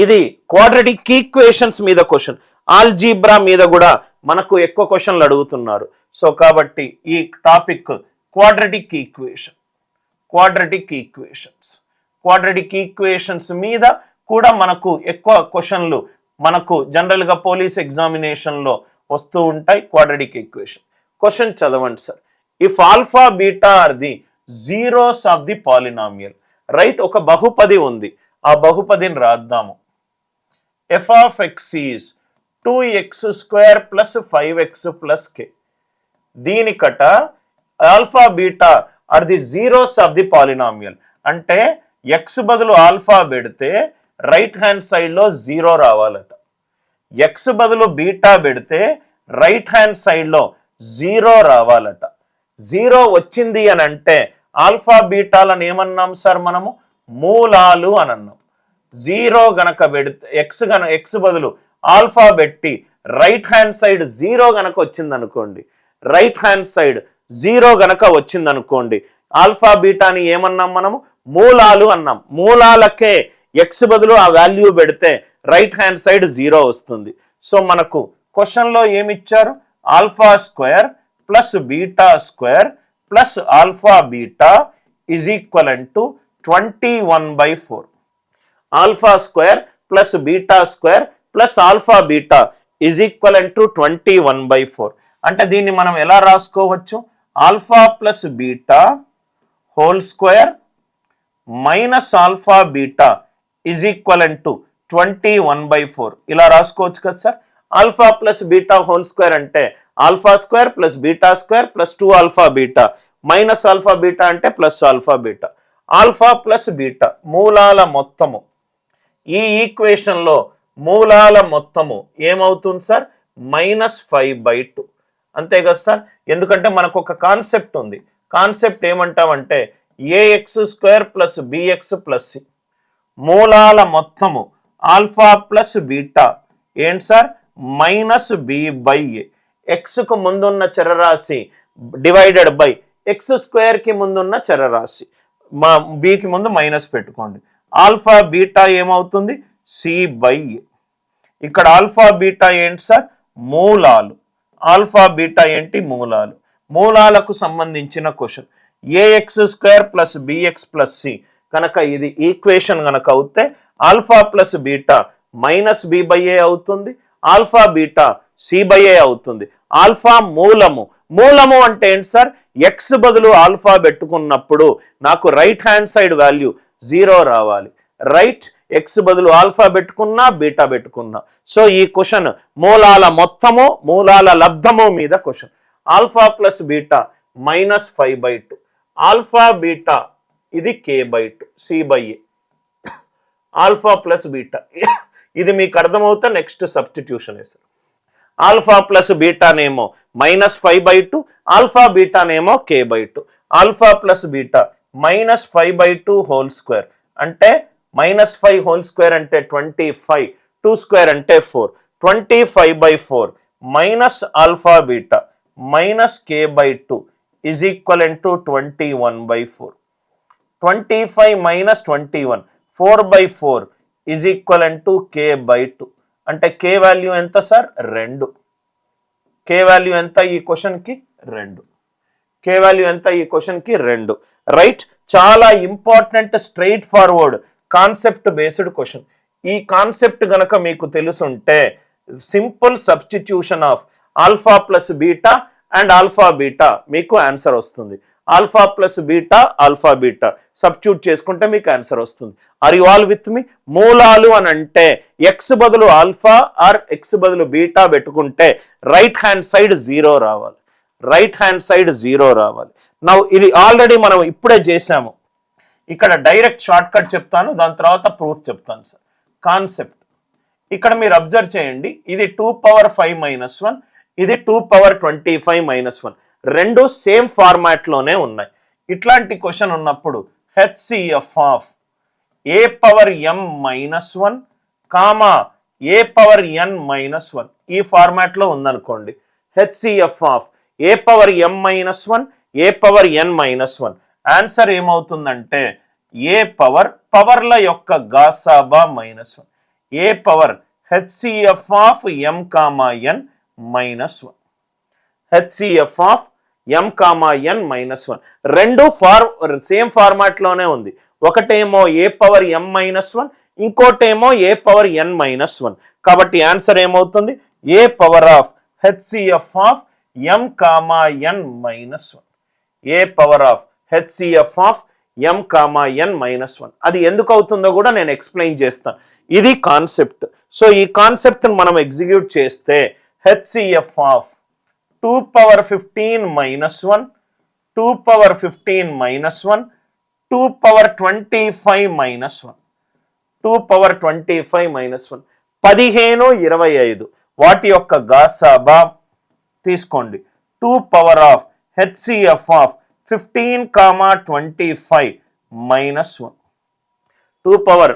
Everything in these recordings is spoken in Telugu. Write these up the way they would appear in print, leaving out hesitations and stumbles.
ఇది క్వాడ్రాటిక్ ఈక్వేషన్స్ మీద క్వశ్చన్, ఆల్జీబ్రా మీద కూడా మనకు ఎక్కువ క్వశ్చన్లు అడుగుతున్నారు. సో కాబట్టి ఈ టాపిక్ క్వాడ్రాటిక్ ఈక్వేషన్స్ మీద కూడా మనకు ఎక్కువ క్వశ్చన్లు మనకు జనరల్గా పోలీస్ ఎగ్జామినేషన్లో వస్తూ ఉంటాయి. క్వాడ్రాటిక్ ఈక్వేషన్ క్వశ్చన్ చదవండి sir. If alpha beta are the zeros of the polynomial, right? ఒక బహుపది ఉంది, ఆ బహుపదిని రాద్దాము. f of x is 2x² plus 5x plus k. దీనికట alpha beta are the zeros of the polynomial. అంటే ఎక్స్ బదులు ఆల్ఫా పెడితే రైట్ హ్యాండ్ సైడ్లో జీరో రావాలట, ఎక్స్ బదులు బీటా పెడితే రైట్ హ్యాండ్ సైడ్లో జీరో రావాలట. జీరో వచ్చింది అని అంటే ఆల్ఫా బీటాలను ఏమన్నాం సార్ మనము? మూలాలు అని అన్నాం. జీరో గనక పెడితే ఎక్స్ బదులు ఆల్ఫా పెట్టి రైట్ హ్యాండ్ సైడ్ జీరో గనక వచ్చిందనుకోండి, రైట్ హ్యాండ్ సైడ్ జీరో గనక వచ్చిందనుకోండి, ఆల్ఫా బీటాని ఏమన్నాం మనము? మూలాలు అన్నాం. మూలాలకే ఎక్స్ బదులు ఆ వాల్యూ పెడితే రైట్ హ్యాండ్ సైడ్ జీరో వస్తుంది. సో మనకు క్వశ్చన్లో ఏమిచ్చారు? Alpha square plus beta square plus alpha beta is equivalent to 21/4. Alpha square plus beta square plus alpha beta is equivalent to 21/4. అంటే దీన్ని మనం ఎలా రాసుకోవచ్చు? Alpha plus beta whole square minus alpha beta is equivalent to 21/4 ఇలా రాసుకోవచ్చు కదా sir. Alpha plus beta whole square అంటే alpha square plus beta square plus 2 alpha beta minus alpha beta అంటే plus alpha beta. Alpha plus beta మూలాల మొత్తము, ఈ ఈక్వేషన్లో మూలాల మొత్తము ఏమవుతుంది సార్? -5/2. అంతే కదా సార్. ఎందుకంటే మనకు ఒక కాన్సెప్ట్ ఉంది. కాన్సెప్ట్ ఏమంటామంటే ax² plus bx plus c. మూలాల మొత్తము ఆల్ఫా ప్లస్ బీటా ఏంటి సార్? -b/a. ఎక్స్కు ముందున్న చరరాశి డివైడెడ్ బై x² కి ముందున్న చరరాశి, బికి ముందు మైనస్ పెట్టుకోండి. ఆల్ఫా బీటా ఏమవుతుంది? c/a. ఇక్కడ ఆల్ఫా బీటా ఏంటి సార్? మూలాలు. ఆల్ఫా బీటా ఏంటి? మూలాలు. మూలాలకు సంబంధించిన question. ax² plus bx plus c కనుక ఇది ఈక్వేషన్ కనుక అవుతే ఆల్ఫా ప్లస్ బీటా -b/a అవుతుంది, ఆల్ఫా బీటా c/a అవుతుంది. ఆల్ఫా మూలము. మూలము అంటే ఏంటి సార్? ఎక్స్ బదులు ఆల్ఫా పెట్టుకున్నప్పుడు నాకు right hand side value zero రావాలి, రైట్? ఎక్స్ బదులు ఆల్ఫా పెట్టుకున్నా బీటా పెట్టుకున్నా. సో ఈ క్వశ్చన్ మూలాల మొత్తము మూలాల లబ్ధము మీద question. Alpha plus beta -5/2. Alpha beta ఇది k/2 c/a. Alpha plus beta ఇది మీకు అర్థమవుతా నెక్స్ట్ సబ్స్టిట్యూషన్ వేసారు. ఆల్ఫా ప్లస్ బీటానేమో -5/2, ఆల్ఫా బీటానేమో k/2. Alpha plus beta -5/2 whole square అంటే -5 హోల్ స్క్వేర్ అంటే 25, 2 స్క్వేర్ అంటే 4, 25/4 minus alpha beta minus k/2 is equivalent to 21/4. 25 minus 21 4/4 is equivalent to k/2. అంటే k వాల్యూ ఎంత సార్? 2. k వాల్యూ ఎంత ఈ క్వశ్చన్కి? 2. k వాల్యూ ఎంత ఈ క్వశ్చన్కి? 2. రైట్? చాలా important straight forward concept based question. ఈ కాన్సెప్ట్ గనక మీకు తెలుసుంటే simple substitution of alpha plus beta and alpha beta మీకు ఆన్సర్ వస్తుంది. Alpha plus beta alpha beta substitute చేసుకుంటే మీకు ఆన్సర్ వస్తుంది. Are you all with me? మూలాలు అని అంటే ఎక్స్ బదులు ఆల్ఫా ఆర్ ఎక్స్ బదులు బీటా పెట్టుకుంటే రైట్ హ్యాండ్ సైడ్ జీరో రావాలి, రైట్ హ్యాండ్ సైడ్ జీరో రావాలి. నౌ ఇది ఆల్రెడీ మనం ఇప్పుడే చేసాము. ఇక్కడ డైరెక్ట్ షార్ట్ కట్ చెప్తాను, దాని తర్వాత ప్రూఫ్ చెప్తాను సార్. కాన్సెప్ట్ ఇక్కడ మీరు అబ్జర్వ్ చేయండి. ఇది 2⁻5 - 1, ఇది 2⁻25 - 1. రెండు సేమ్ ఫార్మాట్లోనే ఉన్నాయి. ఇట్లాంటి క్వశ్చన్ ఉన్నప్పుడు HCF of a⁻m-1 comma a⁻n-1 ఈ ఫార్మాట్లో ఉందనుకోండి. HCF of a⁻m-1 a⁻n-1 answer ఏమవుతుందంటే పవర్ల యొక్క గాసాబా -1. A power HCF of M comma N minus 1. HCF of M comma N minus 1 రెండు సేమ్ ఫార్మాట్లోనే ఉంది. ఒకటేమో ఏ పవర్ ఎం మైనస్ 1, ఇంకోటేమో ఏ పవర్ ఎన్ మైనస్ 1. కాబట్టి ఆన్సర్ ఏమవుతుంది? A power of HCF of M comma N minus 1. A power of HCF of M comma N minus 1. అది ఎందుకు అవుతుందో కూడా నేను ఎక్స్ప్లెయిన్ చేస్తాను. ఇది కాన్సెప్ట్. సో ఈ కాన్సెప్ట్ మనం ఎగ్జిక్యూట్ చేస్తే HCF of 2 power 15 minus 1, 2 power 15 minus 1, 2 power 25 minus 1, 2 power 25 minus 1 15, 25 వాటి యొక్క గాసాబా తీసుకోండి. 2 power of HCF of 15, 25 minus 1. 2 power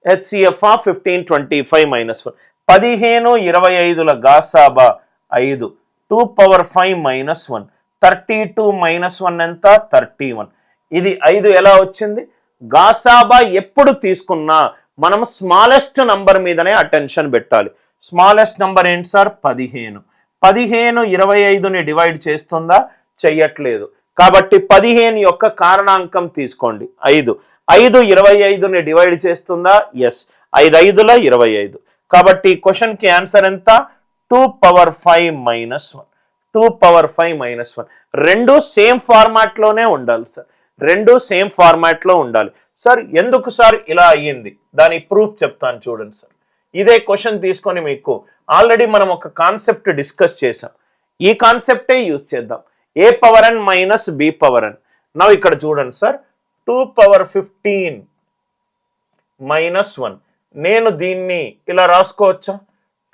HCF of 15, 25 minus 1 15, 25ల గాసాబా 5. 2 power 5 minus 1 32 minus 1 ఎంత? 31. ఇది 5 ఎలా వచ్చింది? గాసాబా ఎప్పుడు తీసుకున్నా మనం స్మాలెస్ట్ నంబర్ మీదనే అటెన్షన్ పెట్టాలి. స్మాలెస్ట్ నంబర్ ఏంటి సార్? 15. 15 25ని డివైడ్ చేస్తుందా? చెయ్యట్లేదు. కాబట్టి 15 యొక్క కారణాంకం తీసుకోండి 5. 5 25ని డివైడ్ చేస్తుందా? ఎస్. 5 5ల 25. కాబట్టి క్వశ్చన్కి ఆన్సర్ ఎంత? 2 పవర్ 5 మైనస్ 1. 2 పవర్ 5 మైనస్ 1 రెండు సేమ్ ఫార్మాట్లోనే ఉండాలి సార్. రెండు సేమ్ ఫార్మాట్లో ఉండాలి సార్. ఎందుకు సార్ ఇలా అయ్యింది? దాని ప్రూఫ్ చెప్తాను చూడండి సార్. ఇదే క్వశ్చన్ తీసుకొని మీకు ఆల్రెడీ మనం ఒక కాన్సెప్ట్ డిస్కస్ చేసాం. ఈ కాన్సెప్టే యూజ్ చేద్దాం. ఏ power N minus B power ఎన్. నవ్వు ఇక్కడ చూడండి సార్. 2 పవర్ 15 మైనస్ 1 నేను దీన్ని ఇలా రాసుకోవచ్చా?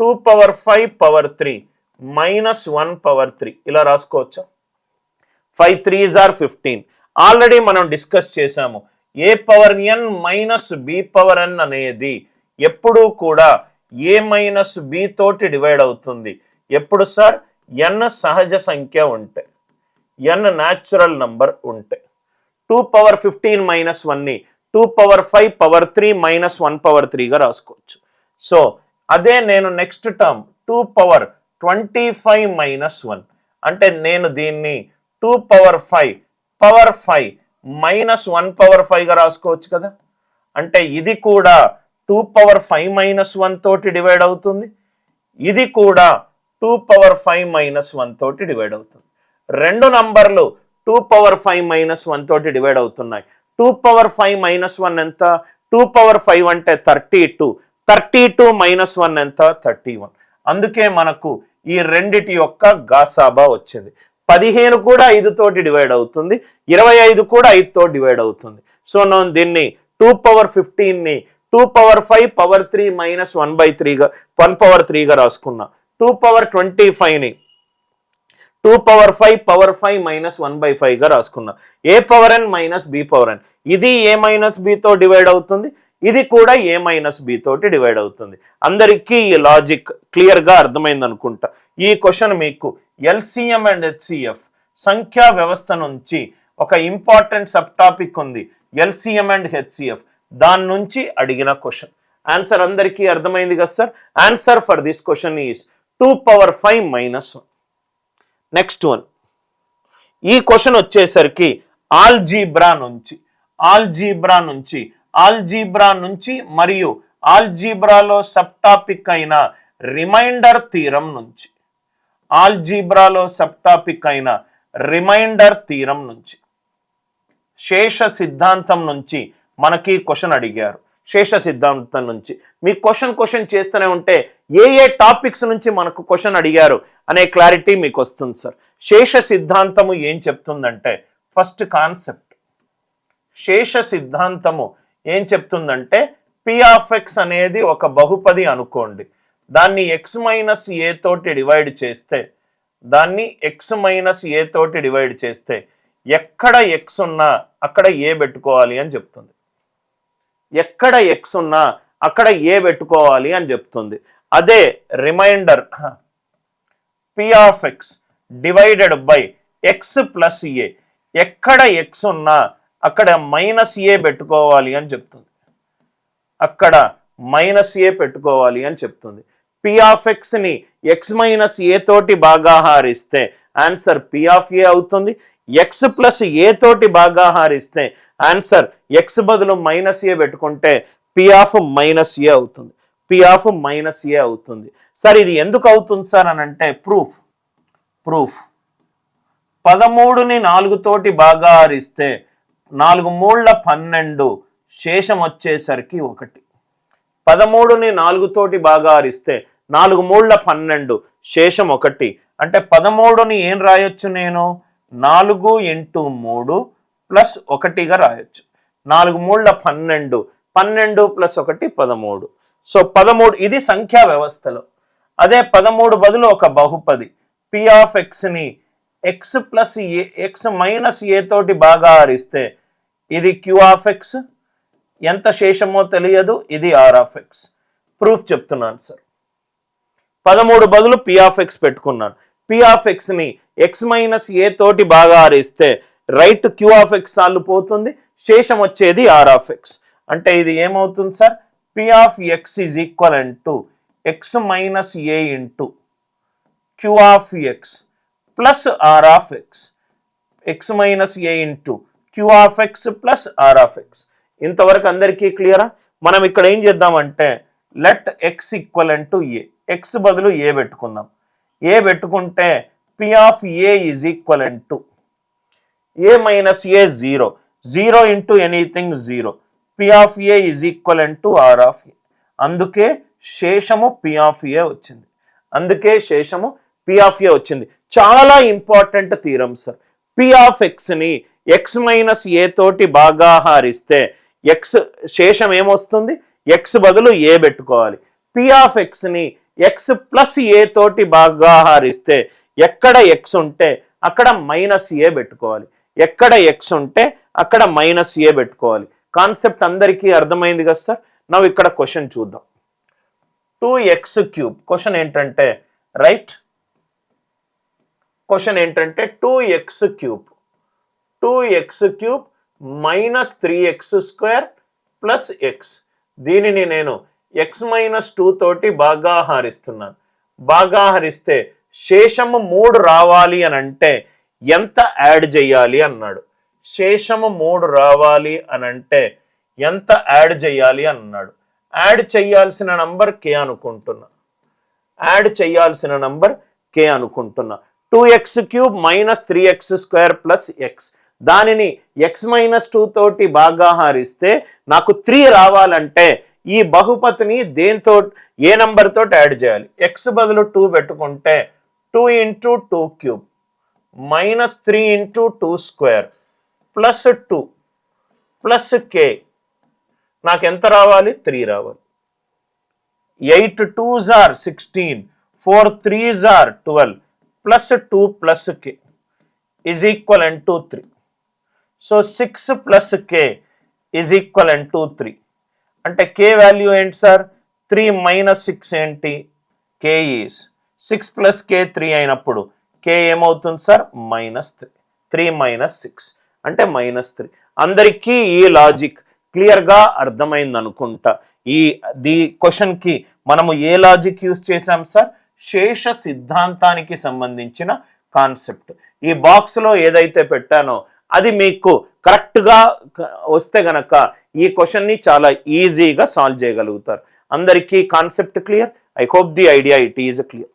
2 పవర్ 5 పవర్ 3 మైనస్ 1 పవర్ 3 ఇలా రాసుకోవచ్చా? 5 3s are 15. ఆల్రెడీ మనం డిస్కస్ చేసాము. ఏ power N minus B power ఎన్ అనేది ఎప్పుడూ కూడా ఏ మైనస్ బి తోటి డివైడ్ అవుతుంది. ఎప్పుడు సార్? ఎన్ సహజ సంఖ్య ఉంటే, ఎన్ న్యాచురల్ నంబర్ ఉంటే. 2 పవర్ 15 మైనస్ 1ని 2 పవర్ 5 పవర్ 3 మైనస్ 1 పవర్ 3గా రాసుకోవచ్చు. సో అదే నేను నెక్స్ట్ టర్మ్ 2 పవర్ 25 మైనస్ 1 అంటే నేను దీన్ని 2 పవర్ 5 పవర్ 5 మైనస్ 1 పవర్ 5గా రాసుకోవచ్చు కదా. అంటే ఇది కూడా 2 పవర్ 5 మైనస్ 1 తోటి డివైడ్ అవుతుంది. ఇది కూడా 2 పవర్ 5 మైనస్ 1 తోటి డివైడ్ అవుతుంది. రెండు నంబర్లు 2 పవర్ 5 మైనస్ 1 తోటి డివైడ్ అవుతున్నాయి. 2 పవర్ 5 మైనస్ 1 ఎంత? 2 పవర్ 5 అంటే 32. 32 మైనస్ 1 ఎంత? 31. అందుకే మనకు ఈ రెండిటి యొక్క గాసాబా వచ్చింది. 15 కూడా 5 తోటి డివైడ్ అవుతుంది. 25 కూడా 5 తోటి డివైడ్ అవుతుంది. సో నేను దీన్ని 2 పవర్ 15ని 2 పవర్ 5 పవర్ 3 మైనస్ 1/3గా 1 పవర్ 3గా రాసుకున్నా. 2 పవర్ 25ని 2 పవర్ 5 పవర్ 5 మైనస్ 1/5గా రాసుకున్నా. A power N minus B power N. ఇది ఏ మైనస్ బితో డివైడ్ అవుతుంది. ఇది కూడా ఏ మైనస్ బి తోటి డివైడ్ అవుతుంది. అందరికీ ఈ లాజిక్ క్లియర్గా అర్థమైంది అనుకుంటా. ఈ క్వశ్చన్ మీకు ఎల్సిఎం అండ్ హెచ్సిఎఫ్ సంఖ్యా వ్యవస్థ నుంచి ఒక ఇంపార్టెంట్ సబ్ టాపిక్ ఉంది, ఎల్సిఎం అండ్ హెచ్సిఎఫ్. దాని నుంచి అడిగిన క్వశ్చన్. ఆన్సర్ అందరికీ అర్థమైంది కదా sir. Answer for this question is 2 power 5 minus 1. Next one. ఈ క్వశ్చన్ వచ్చేసరికి ఆల్జీబ్రా నుంచి మరియు ఆల్జీబ్రాలో సబ్ టాపిక్ అయిన రిమైండర్ థీరం నుంచి, శేష సిద్ధాంతం నుంచి మనకి క్వశ్చన్ అడిగారు. శేష సిద్ధాంతం నుంచి మీ క్వశ్చన్ చేస్తూనే ఉంటే ఏ టాపిక్స్ నుంచి మనకు క్వశ్చన్ అడిగారు అనే క్లారిటీ మీకు వస్తుంది సార్. శేష సిద్ధాంతము ఏం చెప్తుందంటే, ఫస్ట్ కాన్సెప్ట్, శేష సిద్ధాంతము ఏం చెప్తుందంటే పి ఆఫ్ ఎక్స్ అనేది ఒక బహుపది అనుకోండి. దాన్ని ఎక్స్ మైనస్ ఏ తోటి డివైడ్ చేస్తే ఎక్కడ ఎక్స్ ఉన్నా అక్కడ ఏ పెట్టుకోవాలి అని చెప్తుంది. ఎక్కడ ఎక్స్ ఉన్నా అక్కడ ఏ పెట్టుకోవాలి అని చెప్తుంది. అదే remainder P of x divided by x plus A, ఎక్కడ ఎక్స్ ఉన్నా అక్కడ మైనస్ ఏ పెట్టుకోవాలి అని చెప్తుంది. అక్కడ మైనస్ ఏ పెట్టుకోవాలి అని చెప్తుంది. పి ఆఫ్ ఎక్స్ని ఎక్స్ మైనస్ ఏ తోటి భాగాహారిస్తే ఆన్సర్ పి ఆఫ్ ఏ అవుతుంది. ఎక్స్ ప్లస్ ఏ తోటి భాగాహారిస్తే ఆన్సర్ ఎక్స్ బదులు మైనస్ ఏ పెట్టుకుంటే పి ఆఫ్ మైనస్ ఏ అవుతుంది. పి ఆఫ్ మైనస్ ఏ అవుతుంది. సార్ ఇది ఎందుకు అవుతుంది సార్ అని అంటే ప్రూఫ్ 13ని 4 తోటి భాగాహారిస్తే 4 మూళ్ళ 12 శేషం వచ్చేసరికి 1. 13ని 4 తోటి భాగాహారిస్తే 4 మూళ్ళ 12 శేషం 1. అంటే 13ని ఏం రాయొచ్చు నేను 4 ఇంటూ 3 ప్లస్ 1గా రాయొచ్చు. 4 మూళ్ళ 12 12 ప్లస్ 1 13. సో 13 ఇది సంఖ్యా వ్యవస్థలో. అదే 13 బదులు ఒక బహుపది పి ఆఫ్ ఎక్స్ని x plus A x minus A తోటి భాగాహారిస్తే ఇది క్యూ ఆఫ్ ఎక్స్, ఎంత శేషమో తెలియదు, ఇది ఆర్ ఆఫ్ ఎక్స్. ప్రూఫ్ చెప్తున్నాను సార్. 13 బదులు పి ఆఫ్ ఎక్స్ పెట్టుకున్నాను. పి ఆఫ్ ఎక్స్ని ఎక్స్ మైనస్ ఏ తోటి భాగాహారిస్తే రైట్ క్యూ ఆఫ్ ఎక్స్ సార్లు పోతుంది, శేషం వచ్చేది ఆర్ ఆఫ్ ఎక్స్. అంటే ఇది ఏమవుతుంది sir, P of X is equal to X minus A into Q of X plus R of X. X minus A into Q of X plus R of X. ఇంతవరకు అందరికీ క్లియరా? మనం ఇక్కడ ఏం చేద్దామంటే let X equal to A, X బదులు ఏ పెట్టుకుందాం. ఏ పెట్టుకుంటే P of A is equal to A minus A 0, 0 into anything 0. P of A is equal to are of ఏ. అందుకే శేషము పి ఆఫ్ ఏ వచ్చింది. అందుకే శేషము పి ఆఫ్ ఏ వచ్చింది. చాలా important theorem sir. P of ఎక్స్ని ఎక్స్ మైనస్ ఏ తోటి భాగాహారిస్తే ఎక్స్ శేషం ఏమొస్తుంది, ఎక్స్ బదులు ఏ పెట్టుకోవాలి. పి ఆఫ్ ఎక్స్ని ఎక్స్ ప్లస్ ఏ తోటి భాగాహారిస్తే ఎక్కడ ఎక్స్ ఉంటే అక్కడ మైనస్ ఏ పెట్టుకోవాలి. ఎక్కడ ఎక్స్ ఉంటే అక్కడ మైనస్ ఏ పెట్టుకోవాలి. కాన్సెప్ట్ అందరికీ అర్థమైంది కదా సార్? ನಾವು ఇక్కడ క్వశ్చన్ చూద్దాం. 2x³ క్వశ్చన్ ఏంటంటే రైట్, క్వశ్చన్ ఏంటంటే 2x³ minus 3x² plus X. దీనిని నేను ఎక్స్ మైనస్ 2 తోటి భాగాహారిస్తున్నాను. భాగాహరిస్తే శేషము 3 రావాలి అని అంటే ఎంత యాడ్ చేయాలి అన్నాడు. శేషము 3 రావాలి అని అంటే ఎంత యాడ్ చేయాలి అన్నాడు. యాడ్ చేయాల్సిన నంబర్ కే అనుకుంటున్నా. యాడ్ చేయాల్సిన నంబర్ కే అనుకుంటున్నా. 2x³ minus 3x² plus x. దానిని ఎక్స్ మైనస్ 2 తోటి భాగాహారిస్తే నాకు 3 రావాలంటే ఈ బహుపతిని దేంతో ఏ నంబర్ తోటి యాడ్ చేయాలి. ఎక్స్ బదులు 2 పెట్టుకుంటే 2 into 2³ minus 3 into 2² plus 2 plus K. నాకు ఎంత రావాలి, 3 రావాలి. 8 2s are 16, 4 3s are 12 plus 2 plus k is equivalent to 3. So 6 plus k is equivalent to 3. అంటే k వాల్యూ ఏంటి సార్, 3 మైనస్ 6 ఏంటి, k is 6 ప్లస్ k 3 అయినప్పుడు k ఏమవుతుంది సార్, -3. 3 మైనస్ 6 అంటే -3. అందరికీ ఈ లాజిక్ క్లియర్గా అర్థమైంది అనుకుంటా. ఈ క్వశ్చన్కి మనము ఏ లాజిక్ యూజ్ చేసాం సార్, శేష సిద్ధాంతానికి సంబంధించిన కాన్సెప్ట్. ఈ బాక్స్లో ఏదైతే పెట్టానో అది మీకు కరెక్ట్గా వస్తే గనక ఈ క్వశ్చన్ని చాలా ఈజీగా సాల్వ్ చేయగలుగుతారు. అందరికీ concept clear? I hope the idea it is clear.